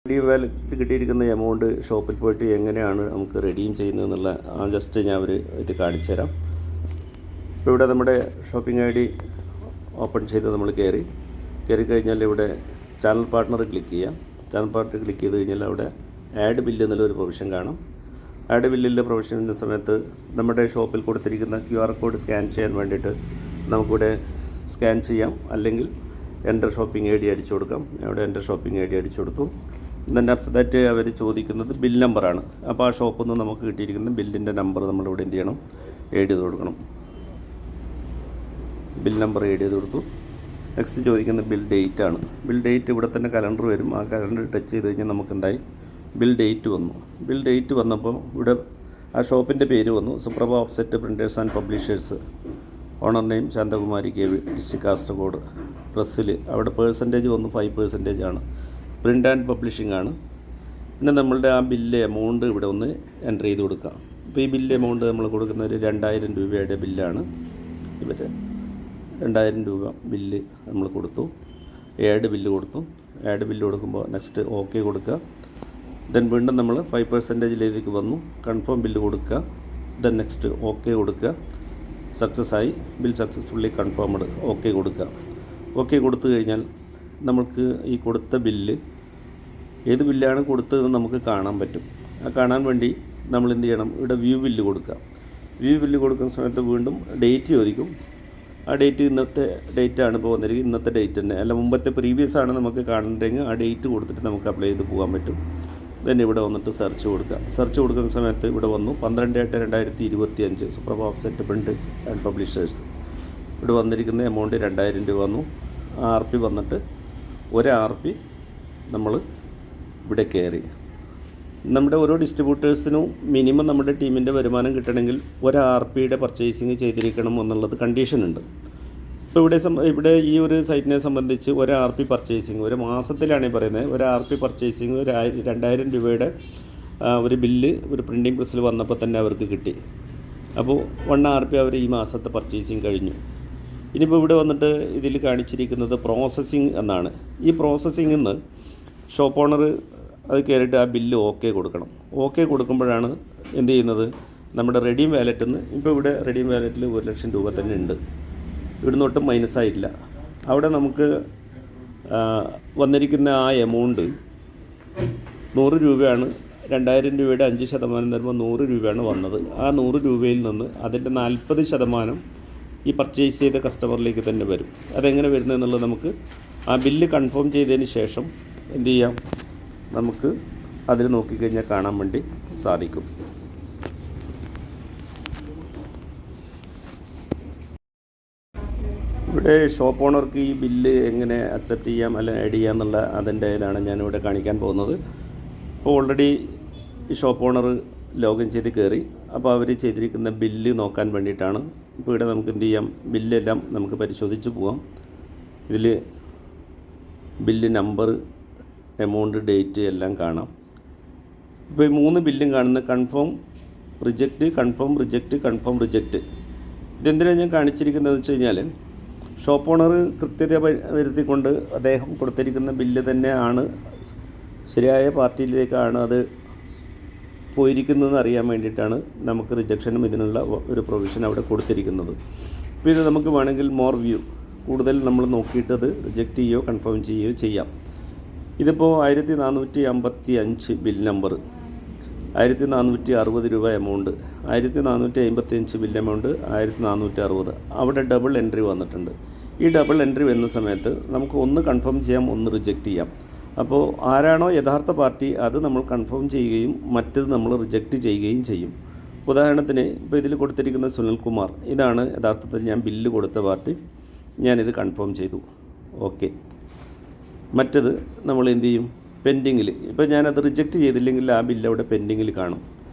Redeem വാലറ്റിൽ കിട്ടിയിരിക്കുന്ന amount ഷോപ്പിൽ പോയിട്ട് എങ്ങനെയാണ് നമുക്ക് റെഡീം ചെയ്യുന്നതെന്നുള്ള ജസ്റ്റ് ഞാൻ ഇത് കാണിച്ചു തരാം. ഇപ്പോൾ ഇവിടെ നമ്മുടെ ഷോപ്പിംഗ് ഐ ഡി ഓപ്പൺ ചെയ്ത് നമ്മൾ കയറി കഴിഞ്ഞാൽ ഇവിടെ ചാനൽ പാർട്ട്ണർ ക്ലിക്ക് ചെയ്യാം. ചാനൽ പാർട്ട്ണർ ക്ലിക്ക് ചെയ്ത് കഴിഞ്ഞാൽ അവിടെ ആഡ് ബില്ല് എന്നുള്ളൊരു പ്രൊവിഷൻ കാണും. ആഡ് ബില്ലിൻ്റെ പ്രൊവിഷൻ എന്ന സമയത്ത് നമ്മുടെ ഷോപ്പിൽ കൊടുത്തിരിക്കുന്ന QR കോഡ് സ്കാൻ ചെയ്യാൻ വേണ്ടിയിട്ട് നമുക്കിവിടെ സ്കാൻ ചെയ്യാം, അല്ലെങ്കിൽ എൻ്റർ ഷോപ്പിംഗ് ഐ ഡി അടിച്ചു കൊടുക്കാം. അവിടെ എൻ്റർ ഷോപ്പിംഗ് ഐ ഡി അടിച്ചു കൊടുത്തു. ഇതിൻ്റെ ആഫ്റ്റർ ദാറ്റ് അവർ ചോദിക്കുന്നത് ബിൽ നമ്പറാണ്. അപ്പോൾ ആ ഷോപ്പിൽ നിന്ന് നമുക്ക് കിട്ടിയിരിക്കുന്ന ബില്ലിൻ്റെ നമ്പർ നമ്മളിവിടെ എന്ത് ചെയ്യണം, എഡ് ചെയ്ത് കൊടുക്കണം. ബിൽ നമ്പർ എഡ് ചെയ്ത് കൊടുത്തു. നെക്സ്റ്റ് ചോദിക്കുന്നത് ബിൽ ഡേറ്റ് ആണ്. ബിൽ ഡേറ്റ് ഇവിടെ തന്നെ കലണ്ടർ വരും. ആ കലണ്ടർ ടച്ച് ചെയ്ത് കഴിഞ്ഞാൽ നമുക്ക് എന്തായി, ബിൽ ഡേറ്റ് വന്നു. ബിൽ ഡേറ്റ് വന്നപ്പോൾ ഇവിടെ ആ ഷോപ്പിൻ്റെ പേര് വന്നു, Suprabha offset printers and publishers. Owner name Shanthakumari KV, district Kasaragod. പ്രസ്സിൽ അവിടെ പേഴ്സൻറ്റേജ് വന്നു 5% ആണ്. പ്രിൻ്റ് ആൻഡ് പബ്ലിഷിംഗ് ആണ്. പിന്നെ നമ്മളുടെ ആ ബില്ല് എമൗണ്ട് ഇവിടെ ഒന്ന് എൻ്റർ ചെയ്ത് കൊടുക്കാം. അപ്പോൾ ഈ ബില്ല് എമൗണ്ട് നമ്മൾ കൊടുക്കുന്ന ഒരു 2000 രൂപയുടെ ബില്ലാണ്. ഇവർ 2000 രൂപ ബില്ല് നമ്മൾ കൊടുത്തു. ആഡ് ബില്ല് കൊടുത്തു. ആഡ് ബില്ല് കൊടുക്കുമ്പോൾ നെക്സ്റ്റ് ഓക്കെ കൊടുക്കുക. ദെൻ വീണ്ടും നമ്മൾ 5%ലേക്ക് വന്നു, കൺഫേം ബില്ല് കൊടുക്കുക. ദെൻ നെക്സ്റ്റ് ഓക്കെ കൊടുക്കുക. സക്സസ് ആയി, ബിൽ സക്സസ്ഫുള്ളി കൺഫേംഡ്. ഓക്കെ കൊടുക്കുക. ഓക്കെ കൊടുത്തു കഴിഞ്ഞാൽ നമുക്ക് ഈ കൊടുത്ത ബില്ല് ഏത് ബില്ലാണ് കൊടുത്തതെന്ന് നമുക്ക് കാണാൻ പറ്റും. ആ കാണാൻ വേണ്ടി നമ്മൾ എന്ത് ചെയ്യണം, ഇവിടെ വ്യൂ ബില്ല് കൊടുക്കുക. വ്യൂ ബില്ല് കൊടുക്കുന്ന സമയത്ത് വീണ്ടും ഡേറ്റ് ചോദിക്കും. ആ ഡേറ്റ് ഇന്നത്തെ ഡേറ്റാണ് ഇപ്പോൾ വന്നിരിക്കുന്നത്, ഇന്നത്തെ ഡേറ്റ് തന്നെ അല്ല, മുമ്പത്തെ പ്രീവിയസ് ആണ് നമുക്ക് കാണണ്ടെങ്കിൽ ആ ഡേറ്റ് കൊടുത്തിട്ട് നമുക്ക് അപ്ലൈ ചെയ്ത് പോകാൻ പറ്റും. then ഇവിടെ വന്നിട്ട് സെർച്ച് കൊടുക്കുക. സെർച്ച് കൊടുക്കുന്ന സമയത്ത് ഇവിടെ വന്നു 12/8/2025 സുപ്രഭ ഓഫ്സെറ്റ് പ്രിൻറ്റേഴ്സ് ആൻഡ് പബ്ലിഷേഴ്സ്. ഇവിടെ വന്നിരിക്കുന്ന എമൗണ്ട് 2000 രൂപ വന്നു. RP വന്നിട്ട് ഒരു RP നമ്മൾ ഇവിടെ കയറി. നമ്മുടെ ഓരോ ഡിസ്ട്രിബ്യൂട്ടേഴ്സിനും മിനിമം നമ്മുടെ ടീമിൻ്റെ വരുമാനം കിട്ടണമെങ്കിൽ ഒരു RPയുടെ പർച്ചേസിങ് ചെയ്തിരിക്കണം എന്നുള്ളത് കണ്ടീഷനുണ്ട്. ഇപ്പോൾ ഇവിടെ ഈ ഒരു സൈറ്റിനെ സംബന്ധിച്ച് ഒരു RP പർച്ചേസിങ് ഒരു മാസത്തിലാണ് ഈ പറയുന്നത്. ഒരു RP പർച്ചേസിങ് ഒരു 2000 രൂപയുടെ ഒരു ബില്ല് ഒരു പ്രിൻറ്റിംഗ് പ്രസ്സിൽ വന്നപ്പോൾ തന്നെ അവർക്ക് കിട്ടി. അപ്പോൾ 1 RP അവർ ഈ മാസത്തെ പർച്ചേസിങ് കഴിഞ്ഞു. ഇനിയിപ്പോൾ ഇവിടെ വന്നിട്ട് ഇതിൽ കാണിച്ചിരിക്കുന്നത് പ്രോസസ്സിങ് എന്നാണ്. ഈ പ്രോസസ്സിങ്ങിൽ നിന്ന് ഷോപ്പ് ഓണർ അത് കയറിയിട്ട് ആ ബില്ല് ഓക്കെ കൊടുക്കണം. ഓക്കെ കൊടുക്കുമ്പോഴാണ് എന്ത് ചെയ്യുന്നത്, നമ്മുടെ റെഡീം വാലറ്റിൽ നിന്ന് ഇപ്പോൾ ഇവിടെ റെഡീം വാലറ്റിൽ 1,00,000 രൂപ തന്നെ ഉണ്ട്. ഇവിടുന്ന് ഒട്ടും മൈനസായിട്ടില്ല. അവിടെ നമുക്ക് വന്നിരിക്കുന്ന ആ എമൗണ്ട് 100 രൂപയാണ്. 2000 രൂപയുടെ 5% തരുമ്പോൾ 100 രൂപയാണ് വന്നത്. ആ 100 രൂപയിൽ നിന്ന് അതിൻ്റെ 40% ഈ പർച്ചേസ് ചെയ്ത കസ്റ്റമറിലേക്ക് തന്നെ വരും. അതെങ്ങനെ വരുന്നതെന്നുള്ളത് നമുക്ക് ആ ബില്ല് കൺഫേം ചെയ്തതിന് ശേഷം എന്ത് ചെയ്യാം, നമുക്ക് അതിൽ നോക്കിക്കഴിഞ്ഞാൽ കാണാൻ വേണ്ടി സാധിക്കും. ഇവിടെ ഷോപ്പ് ഓണർക്ക് ഈ ബില്ല് എങ്ങനെ അക്സെപ്റ്റ് ചെയ്യാം അല്ലെങ്കിൽ ആഡ് ചെയ്യാം എന്നുള്ള അതിൻ്റെ ഇതാണ് ഞാനിവിടെ കാണിക്കാൻ പോകുന്നത്. ഇപ്പോൾ ഓൾറെഡി ഈ ഷോപ്പ് ഓണർ ലോഗിൻ ചെയ്ത് കയറി. അപ്പോൾ അവർ ചെയ്തിരിക്കുന്ന ബില്ല് നോക്കാൻ വേണ്ടിയിട്ടാണ്. ഇപ്പോൾ ഇവിടെ നമുക്ക് എന്ത് ചെയ്യാം, ബില്ലെല്ലാം നമുക്ക് പരിശോധിച്ച് പോകാം. ഇതിൽ ബില്ല് നമ്പർ, എമൗണ്ട്, ഡേറ്റ് എല്ലാം കാണാം. ഇപ്പോൾ ഈ 3 ബില്ലും കാണുന്ന confirm, reject, confirm, reject, confirm, reject. ഇതെന്തിനാണ് ഞാൻ കാണിച്ചിരിക്കുന്നതെന്ന് വെച്ച് കഴിഞ്ഞാൽ ഷോപ്പ് ഓണർ കൃത്യത വരുത്തിക്കൊണ്ട് അദ്ദേഹം കൊടുത്തിരിക്കുന്ന ബില്ല് തന്നെയാണ് ശരിയായ പാർട്ടിയിലേക്കാണ് അത് പോയിരിക്കുന്നതെന്ന് അറിയാൻ വേണ്ടിയിട്ടാണ് നമുക്ക് റിജക്ഷനും ഇതിനുള്ള ഒരു പ്രൊവിഷൻ അവിടെ കൊടുത്തിരിക്കുന്നത്. പിന്നെ നമുക്ക് വേണമെങ്കിൽ മോർ വ്യൂ കൂടുതൽ നമ്മൾ നോക്കിയിട്ട് അത് റിജക്റ്റ് ചെയ്യുകയോ കൺഫേം ചെയ്യുകയോ ചെയ്യാം. ഇതിപ്പോൾ 1455 ബിൽ നമ്പർ, 1460 രൂപ എമൗണ്ട്, 1455 ബിൽ എമൗണ്ട്, 1460. അവിടെ ഡബിൾ എൻട്രി വന്നിട്ടുണ്ട്. ഈ ഡബിൾ എൻട്രി വരുന്ന സമയത്ത് നമുക്ക് ഒന്ന് കൺഫേം ചെയ്യാം, ഒന്ന് റിജക്റ്റ് ചെയ്യാം. അപ്പോൾ ആരാണോ യഥാർത്ഥ പാർട്ടി അത് നമ്മൾ കൺഫേം ചെയ്യുകയും മറ്റത് നമ്മൾ റിജക്റ്റ് ചെയ്യുകയും ചെയ്യും. ഉദാഹരണത്തിന് ഇപ്പോൾ ഇതിൽ കൊടുത്തിരിക്കുന്ന സുനിൽകുമാർ, ഇതാണ് യഥാർത്ഥത്തിൽ ഞാൻ ബില്ല് കൊടുത്ത പാർട്ടി. ഞാനിത് കൺഫേം ചെയ്തു, ഓക്കെ. മറ്റത് നമ്മൾ എന്ത് ചെയ്യും, പെൻഡിങ്ങിൽ. ഇപ്പോൾ ഞാനത് റിജക്റ്റ് ചെയ്തില്ലെങ്കിൽ ആ ബില്ല് അവിടെ പെൻഡിങ്ങിൽ കാണും.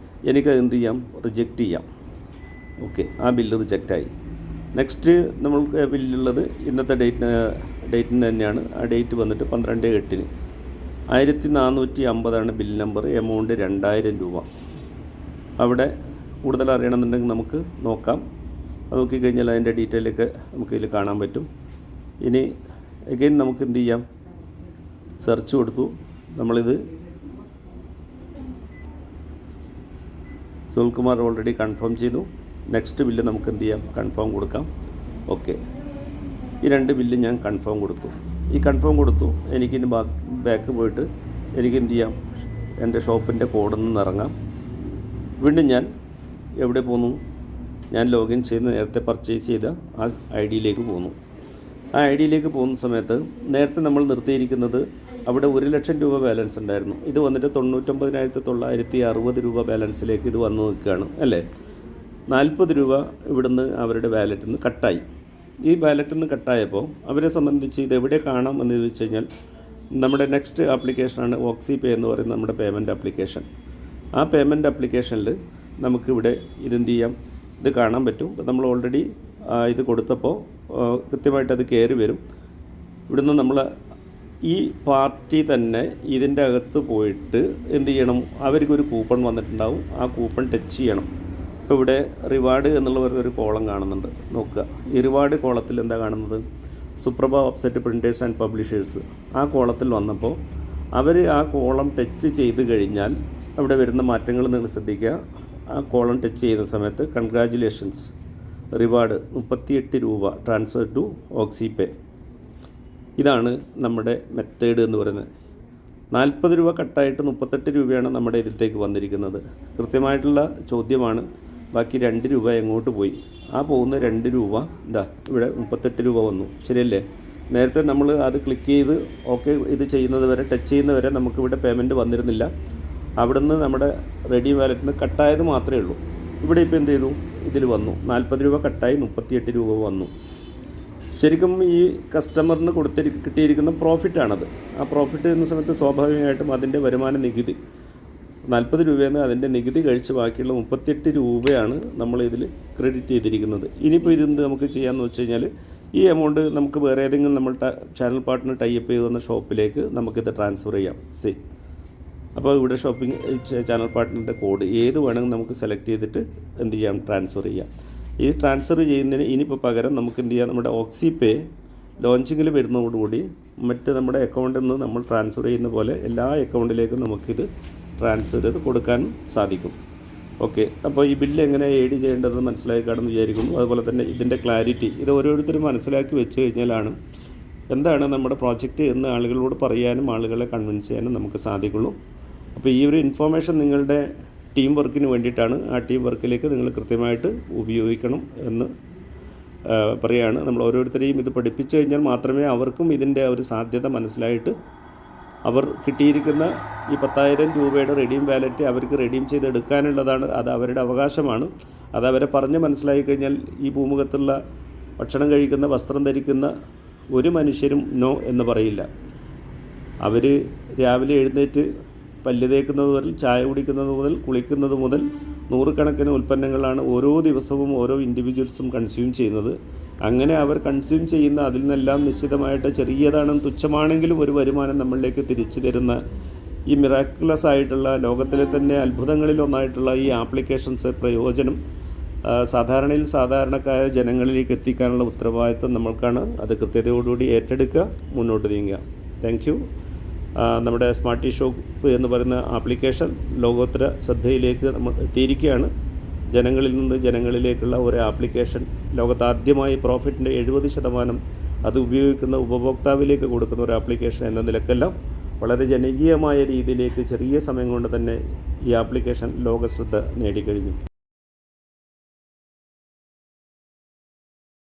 എനിക്കത് എന്ത് ചെയ്യാം, റിജക്റ്റ് ചെയ്യാം. ഓക്കെ, ആ ബില്ല് റിജക്റ്റായി. നെക്സ്റ്റ് നമ്മൾക്ക് ബില്ലുള്ളത് ഇന്നത്തെ ഡേറ്റിന് തന്നെയാണ്. ആ ഡേറ്റ് വന്നിട്ട് 12/8. 1450 ബിൽ നമ്പർ, എമൗണ്ട് 2000 രൂപ. അവിടെ കൂടുതൽ അറിയണമെന്നുണ്ടെങ്കിൽ നമുക്ക് നോക്കാം. അത് നോക്കിക്കഴിഞ്ഞാൽ അതിൻ്റെ ഡീറ്റെയിലൊക്കെ നമുക്കിതിൽ കാണാൻ പറ്റും. ഇനി അഗെയിൻ നമുക്ക് എന്ത് ചെയ്യാം, സെർച്ച് കൊടുത്തു. നമ്മളിത് സുനിൽകുമാർ ഓൾറെഡി കൺഫേം ചെയ്തു. നെക്സ്റ്റ് ബില്ല് നമുക്ക് എന്ത് ചെയ്യാം, കൺഫേം കൊടുക്കാം. ഓക്കെ, ഈ 2 ബില്ല് ഞാൻ കൺഫേം കൊടുത്തു. ഈ കൺഫേം കൊടുത്തു. എനിക്കിനി ബാക്ക് പോയിട്ട് എനിക്ക് എന്ത് ചെയ്യാം, എൻ്റെ ഷോപ്പിൻ്റെ കോഡിൽ നിന്ന് ഇറങ്ങാം. വീണ്ടും ഞാൻ എവിടെ പോന്നു, ഞാൻ ലോഗിൻ ചെയ്ത് നേരത്തെ പർച്ചേസ് ചെയ്ത ആ ഐ ഡിയിലേക്ക് പോന്നു. ആ ഐ ഡിയിലേക്ക് പോകുന്ന സമയത്ത് നേരത്തെ നമ്മൾ നിർത്തിയിരിക്കുന്നത് അവിടെ 1,00,000 രൂപ ബാലൻസ് ഉണ്ടായിരുന്നു. ഇത് വന്നിട്ട് 99,960 രൂപ ബാലൻസിലേക്ക് ഇത് വന്ന് നിൽക്കുകയാണ് അല്ലേ. 40 രൂപ ഇവിടുന്ന് അവരുടെ വാലറ്റിൽ നിന്ന് കട്ടായി. ഈ വാലറ്റിൽ നിന്ന് കട്ടായപ്പോൾ അവരെ സംബന്ധിച്ച് ഇത് എവിടെ കാണാം എന്ന് ചോദിച്ചു കഴിഞ്ഞാൽ നമ്മുടെ നെക്സ്റ്റ് ആപ്ലിക്കേഷനാണ് ഓക്സിപേ എന്ന് പറയുന്ന നമ്മുടെ പേയ്മെൻറ്റ് ആപ്ലിക്കേഷൻ. ആ പേയ്മെൻറ്റ് ആപ്ലിക്കേഷനിൽ നമുക്കിവിടെ ഇതെന്ത് ചെയ്യാം, ഇത് കാണാൻ പറ്റും. നമ്മൾ ഓൾറെഡി ഇത് കൊടുത്തപ്പോൾ കൃത്യമായിട്ട് അത് കയറി വരും. ഇവിടുന്ന് നമ്മൾ ഈ പാർട്ടി തന്നെ ഇതിൻ്റെ അകത്ത് പോയിട്ട് എന്ത് ചെയ്യണം, അവർക്കൊരു കൂപ്പൺ വന്നിട്ടുണ്ടാവും. ആ കൂപ്പൺ ടച്ച് ചെയ്യണം. ഇപ്പോൾ ഇവിടെ റിവാർഡ് എന്നുള്ള ഒരു കോളം കാണുന്നുണ്ട്. നോക്കുക, ഈ റിവാർഡ് കോളത്തിൽ എന്താ കാണുന്നത്, സുപ്രഭ ഓഫ്സെറ്റ് പ്രിൻറ്റേഴ്സ് ആൻഡ് പബ്ലിഷേഴ്സ്. ആ കോളത്തിൽ വന്നപ്പോൾ അവർ ആ കോളം ടച്ച് ചെയ്ത് കഴിഞ്ഞാൽ അവിടെ വരുന്ന മാറ്റങ്ങൾ നിങ്ങൾ ശ്രദ്ധിക്കുക. ആ കോളം ടച്ച് ചെയ്യുന്ന സമയത്ത് കൺഗ്രാജുലേഷൻസ്, റിവാർഡ് 38 രൂപ ട്രാൻസ്ഫർ ടു ഓക്സിപേ. ഇതാണ് നമ്മുടെ മെത്തേഡ് എന്ന് പറയുന്നത്. 40 രൂപ കട്ടായിട്ട് 38 രൂപയാണ് നമ്മുടെ ഇതിലേക്ക് വന്നിരിക്കുന്നത്. കൃത്യമായിട്ടുള്ള ചോദ്യമാണ്. ബാക്കി 2 രൂപ എങ്ങോട്ട് പോയി? ആ പോകുന്ന 2 രൂപ ഇതാ ഇവിടെ 38 രൂപ വന്നു, ശരിയല്ലേ? നേരത്തെ നമ്മൾ അത് ക്ലിക്ക് ചെയ്ത് ഓക്കെ ഇത് ചെയ്യുന്നത് വരെ, ടച്ച് ചെയ്യുന്നവരെ നമുക്കിവിടെ പേയ്മെൻറ്റ് വന്നിരുന്നില്ല. അവിടുന്ന് നമ്മുടെ റെഡി വാലറ്റിന് കട്ടായത് മാത്രമേ ഉള്ളൂ. ഇവിടെ ഇപ്പോൾ എന്ത് ചെയ്തു, ഇതിൽ വന്നു 40 രൂപ കട്ടായി 38 രൂപ വന്നു. ശരിക്കും ഈ കസ്റ്റമറിന് കിട്ടിയിരിക്കുന്ന പ്രോഫിറ്റാണത്. ആ പ്രോഫിറ്റ് എന്ന സമയത്ത് സ്വാഭാവികമായിട്ടും അതിൻ്റെ വരുമാന നികുതി 40 രൂപയിൽ നിന്ന് അതിൻ്റെ നികുതി കഴിച്ച് ബാക്കിയുള്ള 38 രൂപയാണ് നമ്മളിതിൽ ക്രെഡിറ്റ് ചെയ്തിരിക്കുന്നത്. ഇനിയിപ്പോൾ ഇതെന്ത് നമുക്ക് ചെയ്യാമെന്ന് വെച്ച് കഴിഞ്ഞാൽ ഈ എമൗണ്ട് നമുക്ക് വേറെ ഏതെങ്കിലും നമ്മൾ ചാനൽ പാർട്ട്ണർ ടൈപ്പ് ചെയ്ത് തന്ന ഷോപ്പിലേക്ക് നമുക്കിത് ട്രാൻസ്ഫർ ചെയ്യാം. അപ്പോൾ ഇവിടെ ഷോപ്പിംഗ് ചാനൽ പാർട്ട്ണറിൻ്റെ കോഡ് ഏത് വേണമെങ്കിൽ നമുക്ക് സെലക്ട് ചെയ്തിട്ട് എന്ത് ചെയ്യാം, ട്രാൻസ്ഫർ ചെയ്യാം. ഈ ട്രാൻസ്ഫർ ചെയ്യുന്നതിന് ഇനിയിപ്പോൾ പകരം നമുക്ക് എന്ത് ചെയ്യാം, നമ്മുടെ ഓക്സിപേ ലോഞ്ചിങ്ങിൽ വരുന്നതോടുകൂടി മറ്റ് നമ്മുടെ അക്കൗണ്ടിൽ നിന്ന് നമ്മൾ ട്രാൻസ്ഫർ ചെയ്യുന്ന പോലെ എല്ലാ അക്കൗണ്ടിലേക്കും നമുക്കിത് ട്രാൻസ്ഫർ ചെയ്ത് കൊടുക്കാൻ സാധിക്കും. ഓക്കെ, അപ്പോൾ ഈ ബില്ല് എങ്ങനെ ഏഡ് ചെയ്യേണ്ടതെന്ന് മനസ്സിലായി കാണുമെന്ന് വിചാരിക്കുന്നു. അതുപോലെ തന്നെ ഇതിൻ്റെ ക്ലാരിറ്റി ഇത് ഓരോരുത്തരും മനസ്സിലാക്കി വെച്ച് കഴിഞ്ഞാലാണ് എന്താണ് നമ്മുടെ പ്രോജക്റ്റ് എന്ന് ആളുകളോട് പറയാനും ആളുകളെ കൺവിൻസ് ചെയ്യാനും നമുക്ക് സാധിക്കുള്ളൂ. അപ്പോൾ ഈ ഒരു ഇൻഫോർമേഷൻ നിങ്ങളുടെ ടീം വർക്കിന് വേണ്ടിയിട്ടാണ്. ആ ടീം വർക്കിലേക്ക് നിങ്ങൾ കൃത്യമായിട്ട് ഉപയോഗിക്കണം എന്ന് പറയുകയാണ്. നമ്മൾ ഓരോരുത്തരെയും ഇത് പഠിപ്പിച്ചു കഴിഞ്ഞാൽ മാത്രമേ അവർക്കും ഇതിൻ്റെ ഒരു സാധ്യത മനസ്സിലായിട്ട് അവർ കിട്ടിയിരിക്കുന്ന ഈ 10,000 രൂപയുടെ റെഡീം വാലറ്റ് അവർക്ക് റെഡീം ചെയ്തെടുക്കാനുള്ളതാണ്. അത് അവരുടെ അവകാശമാണ്. അത് അവരെ പറഞ്ഞ് മനസ്സിലാക്കി കഴിഞ്ഞാൽ ഈ ഭൂമുഖത്തുള്ള ഭക്ഷണം കഴിക്കുന്ന, വസ്ത്രം ധരിക്കുന്ന ഒരു മനുഷ്യരും നോ എന്ന് പറയില്ല. അവർ രാവിലെ എഴുന്നേറ്റ് പല്ല് തേക്കുന്നത് മുതൽ ചായ കുടിക്കുന്നത് മുതൽ കുളിക്കുന്നത് മുതൽ നൂറുകണക്കിന് ഉൽപ്പന്നങ്ങളാണ് ഓരോ ദിവസവും ഓരോ ഇൻഡിവിജ്വൽസും കൺസ്യൂം ചെയ്യുന്നത്. അങ്ങനെ അവർ കൺസ്യൂം ചെയ്യുന്ന അതിൽ നിന്നെല്ലാം നിശ്ചിതമായിട്ട് ചെറിയതാണെന്ന് തുച്ഛമാണെങ്കിലും ഒരു വരുമാനം നമ്മളിലേക്ക് തിരിച്ചു തരുന്ന ഈ മിറാക്കുലസ് ആയിട്ടുള്ള ലോകത്തിലെ തന്നെ അത്ഭുതങ്ങളിലൊന്നായിട്ടുള്ള ഈ ആപ്ലിക്കേഷൻസ് പ്രയോജനം സാധാരണക്കാരായ ജനങ്ങളിലേക്ക് എത്തിക്കാനുള്ള ഉത്തരവാദിത്വം നമ്മൾക്കാണ്. അത് കൃത്യതയോടുകൂടി ഏറ്റെടുക്കുക, മുന്നോട്ട് നീങ്ങുക. Thank you. നമ്മുടെ സ്മാർട്ട് ഷോപ്പ് എന്ന് പറയുന്ന ആപ്ലിക്കേഷൻ ലോകോത്തര ശ്രദ്ധയിലേക്ക് നമ്മൾ എത്തിയിരിക്കുകയാണ്. ജനങ്ങളിൽ നിന്ന് ജനങ്ങളിലേക്കുള്ള ഒരു ആപ്ലിക്കേഷൻ, ലോകത്താദ്യമായി പ്രോഫിറ്റിൻ്റെ 70% അത് ഉപയോഗിക്കുന്ന ഉപഭോക്താവിലേക്ക് കൊടുക്കുന്ന ഒരു ആപ്ലിക്കേഷൻ എന്ന നിലക്കെല്ലാം വളരെ ജനകീയമായ രീതിയിലേക്ക് ചെറിയ സമയം കൊണ്ട് തന്നെ ഈ ആപ്ലിക്കേഷൻ ലോകശ്രദ്ധ നേടിക്കഴിഞ്ഞു.